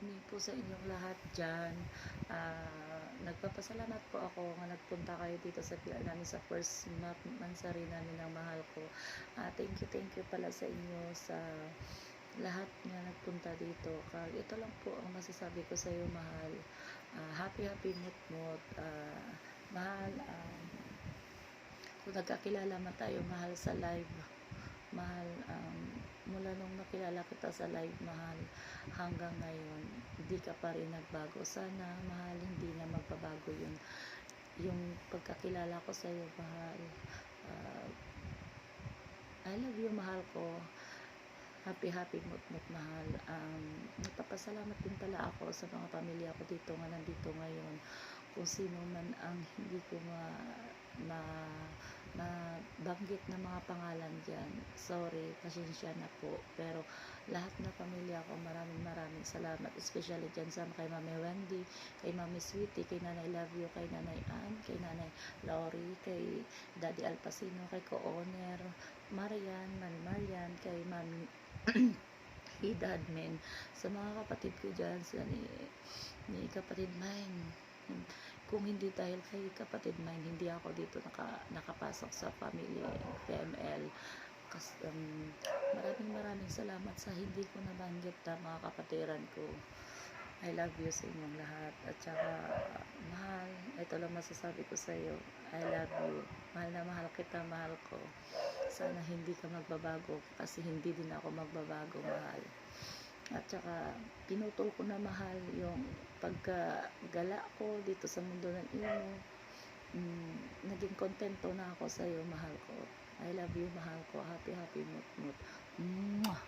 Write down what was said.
evening po sa inyong lahat dyan. Nagpapasalamat po ako nga nagpunta kayo dito sa pila namin sa first mansari namin ng mahal ko. Thank you pala sa inyo sa lahat nga nagpunta dito. Ito lang po ang masasabi ko sa iyo, mahal. Happy mut-mut. Mahal, kung nagkakilala man tayo, mahal, sa live, mahal, mula nung nakilala kita sa live, mahal, hanggang ngayon hindi ka pa rin nagbago. Sana, mahal, hindi na magbabago yung pagkakilala ko sa iyo, mahal. I love you, mahal ko. Happy mut-mut, mahal. Nagpapasalamat din pala ako sa mga pamilya ko dito nga nandito ngayon. Kung sino man ang hindi ko mabanggit na mga pangalan dyan, sorry, pasensya na po. Pero lahat na pamilya ko, maraming salamat, especially dyan sa kay Mami Wendy, kay Mami Sweetie, kay Nanay Love You, kay Nanay Ann, kay Nanay Lori, kay Daddy Alpacino, kay Co-Owner Mami Marian, kay Mami Hidadmen, sa mga kapatid ko dyan, ni kapatid Mine. Kung hindi dahil kay kapatid Mine, hindi ako dito nakapasok sa family PML. Maraming salamat sa hindi ko nabanggit na mga kapatiran ko. I love you sa inyong lahat. At saka, mahal, ito lang masasabi ko sa iyo. I love you. Mahal na mahal kita, mahal ko. Sana hindi ka magbabago kasi hindi din ako magbabago, mahal. At saka, pinutol ko na, mahal, yung pagkagala ko dito sa mundo ng imo. Naging kontento na ako sa iyo, mahal ko. I love you, mahal ko. Happy mut-mut. Mwah!